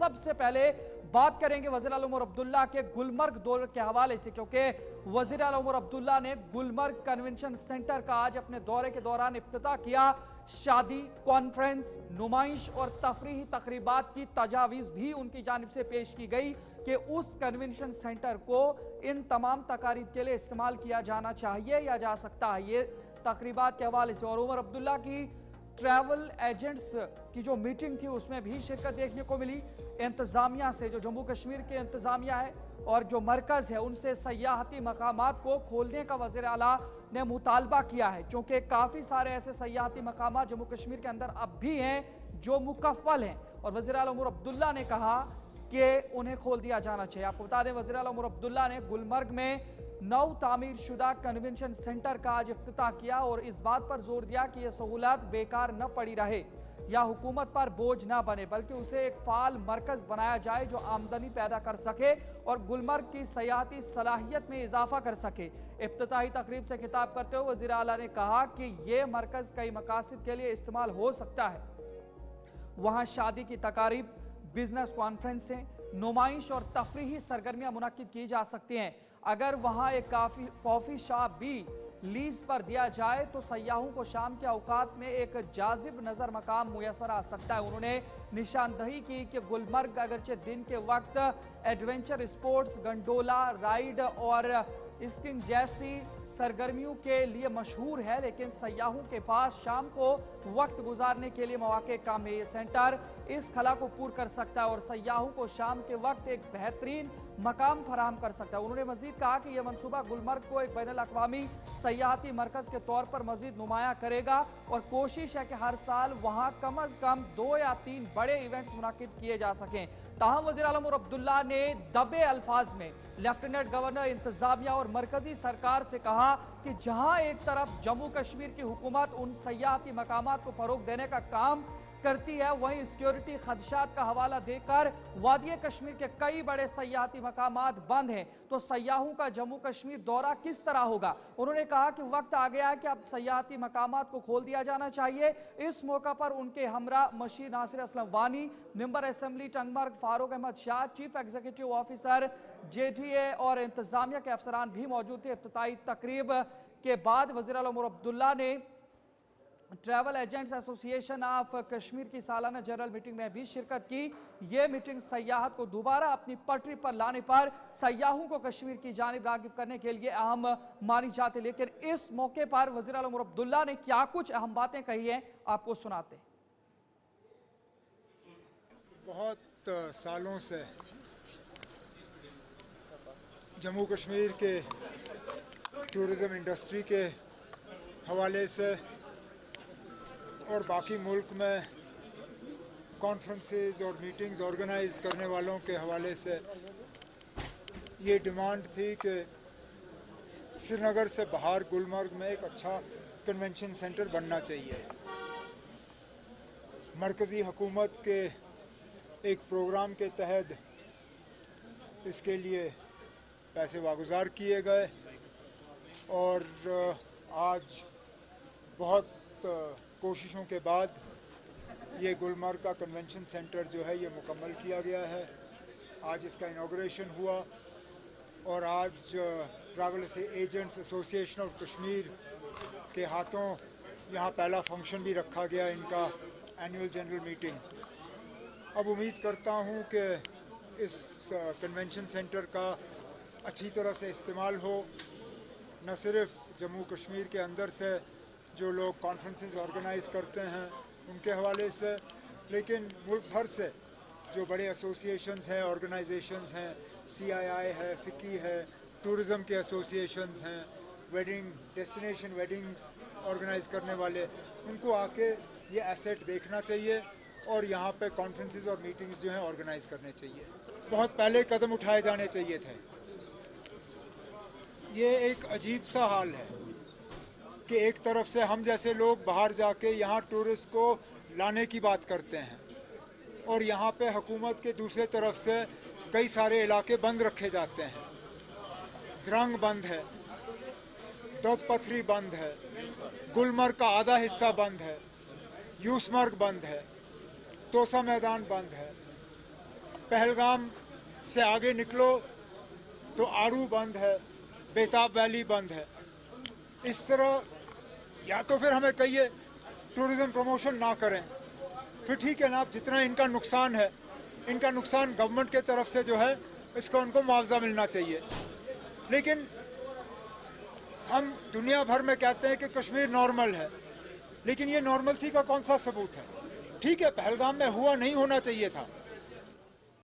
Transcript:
सबसे पहले बात करेंगे वज़ीर आला उमर अब्दुल्ला के गुलमर्ग दौरे के हवाले से, क्योंकि वज़ीर आला उमर अब्दुल्ला ने गुलमर्ग कन्वेंशन सेंटर का आज अपने दौरे के दौरान इफ्तिताह किया। शादी, कॉन्फ्रेंस, नुमाइश और तफरीही तकरीबात की तजावीज़ भी उनकी जानिब से पेश की गई कि उस कन्वेंशन सेंटर को इन तमाम तकारीब के लिए इस्तेमाल किया जाना चाहिए या जा सकता है। ये तकरीबात के हवाले से और उमर अब्दुल्ला की ट्रैवल एजेंट्स की जो मीटिंग थी उसमें भी शिरकत देखने को मिली। इंतज़ामिया से, जो जम्मू कश्मीर के इंतज़ामिया है और जो मरकज़ है, उनसे सयाहती मकामात को खोलने का वज़ीर आला ने मुतालबा किया है, क्योंकि काफ़ी सारे ऐसे सयाहती मकामात जम्मू कश्मीर के अंदर अब भी हैं जो मुकफ़्फ़ल हैं और वज़ीर आला उमर अब्दुल्ला ने कहा कि उन्हें खोल दिया जाना चाहिए। आपको बता दें, वज़ीर आला उमर अब्दुल्ला ने गुलमर्ग में नौ तामीर शुदा कन्वेंशन सेंटर का आज इफ्तिताह किया और इस बात पर जोर दिया कि यह सहूलत बेकार न पड़ी रहे या हुकूमत पर बोझ ना बने, बल्कि उसे एक फाल मरकज बनाया जाए जो आमदनी पैदा कर सके और गुलमर्ग की सयाहती सलाहियत में इजाफा कर सके। इफ्तिताही तकरीब से खिताब करते हुए वज़ीर आला ने कहा कि यह मरकज कई मकासद के लिए इस्तेमाल हो सकता है। वहाँ शादी की तकारीब, बिजनेस कॉन्फ्रेंसें, नुमाइश और तफरीही सरगर्मियां मुनक्किद की जा सकती हैं। अगर वहाँ एक कॉफ़ी शॉप भी लीज पर दिया जाए तो सयाहों को शाम के औकात में एक जाजिब नज़र मकाम मुयसर आ सकता है। उन्होंने निशानदही की कि गुलमर्ग अगरचे दिन के वक्त एडवेंचर स्पोर्ट्स, गंडोला राइड और स्कीइंग जैसी सरगर्मियों के लिए मशहूर है, लेकिन सयाहों के पास शाम को वक्त गुजारने के लिए मौके कम है। ये सेंटर इस खला को पूरा कर सकता है और सयाहों को शाम के वक्त एक बेहतरीन मकाम फराहम कर सकता है। उन्होंने मजीद कहा कि यह मनसूबा गुलमर्ग को एक बैनुल अक़वामी सयाहती मरकज़ के तौर पर मजीद नुमाया करेगा और कोशिश है कि हर साल वहाँ कम अज़ कम 2 या 3 बड़े इवेंट्स मुनक्किद किए जा सकें। ताहम वज़ीर आला उमर अब्दुल्ला ने दबे अल्फाज में लेफ्टिनेंट गवर्नर, इंतजामिया और मरकजी सरकार से कहा कि जहां एक तरफ जम्मू कश्मीर की हुकूमत उन सयाहती मकामात को फरोग देने का काम करती है, वहीं सिक्योरिटी खदशात का हवाला देकर वादी कश्मीर के कई बड़े सयाहती मकामात बंद हैं, तो सयाहों का जम्मू कश्मीर दौरा किस तरह होगा। उन्होंने कहा कि वक्त आ गया है कि अब सयाहती मकामात को खोल दिया जाना चाहिए। इस मौका पर उनके हमरा machine Nasir Aslam Wani, member assembly Tangmarg Farooq Ahmad Shah, chief executive officer JTA और इंतजामिया के अफसरान भी मौजूद थे। इफ्तिताही तकरीब के बाद वज़ीर आला उमर अब्दुल्ला ने travel agents association of Kashmir की सालाना जनरल मीटिंग में भी शिरकत की। ये मीटिंग सयाहत को दोबारा अपनी पटरी पर लाने पर सयाहों को कश्मीर की जानिब रागिब करने के लिए अहम मानी जाती है। लेकिन इस मौके पर वज़ीर आला उमर अब्दुल्ला ने क्या कुछ अहम बातें कही हैं, आपको सुनाते हैं। बहुत सालों से जम्मू कश्मीर के टूरिज़म इंडस्ट्री के हवाले से और बाकी मुल्क में कॉन्फ्रेंसेस और मीटिंग्स ऑर्गेनाइज करने वालों के हवाले से ये डिमांड थी कि श्रीनगर से बाहर गुलमर्ग में एक अच्छा कन्वेंशन सेंटर बनना चाहिए। मरकज़ी हुकूमत के एक प्रोग्राम के तहत इसके लिए पैसे वागुजार किए गए और आज बहुत कोशिशों के बाद ये गुलमर्ग का कन्वेंशन सेंटर जो है ये मुकम्मल किया गया है। आज इसका इनॉग्रेशन हुआ और आज travel agents association of Kashmir के हाथों यहाँ पहला फंक्शन भी रखा गया, इनका एनुअल जनरल मीटिंग। अब उम्मीद करता हूँ कि इस कन्वेंशन सेंटर का अच्छी तरह से इस्तेमाल हो, न सिर्फ जम्मू कश्मीर के अंदर से जो लोग कॉन्फ्रेंसेस ऑर्गेनाइज करते हैं उनके हवाले से, लेकिन मुल्क भर से जो बड़े एसोसिएशंस हैं, ऑर्गेनाइजेशंस हैं, CII है, फ़िकी है, टूरिज़म के एसोसिएशंस हैं, वेडिंग डेस्टिनेशन वेडिंग्स ऑर्गेनाइज करने वाले, उनको आके ये एसेट देखना चाहिए और यहाँ पे कॉन्फ्रेंसेस और मीटिंग्स जो हैं ऑर्गेनाइज करने चाहिए। बहुत पहले कदम उठाए जाने चाहिए थे। ये एक अजीब सा हाल है कि एक तरफ से हम जैसे लोग बाहर जाके यहाँ टूरिस्ट को लाने की बात करते हैं और यहाँ पे हुकूमत के दूसरे तरफ से कई सारे इलाके बंद रखे जाते हैं। द्रंग बंद है, दौद पथरी बंद है, गुलमर्ग का आधा हिस्सा बंद है, यूसमर्ग बंद है, तोसा मैदान बंद है। पहलगाम से आगे निकलो तो आड़ू बंद है, बेताब वैली बंद है। इस तरह या तो फिर हमें कहिए टूरिज्म प्रमोशन ना करें, फिर ठीक है ना, आप जितना इनका नुकसान है, इनका नुकसान गवर्नमेंट के तरफ से जो है इसका उनको मुआवजा मिलना चाहिए। लेकिन हम दुनिया भर में कहते हैं कि कश्मीर नॉर्मल है, लेकिन ये नॉर्मलसी का कौन सा सबूत है? ठीक है, पहलगाम में हुआ नहीं होना चाहिए था,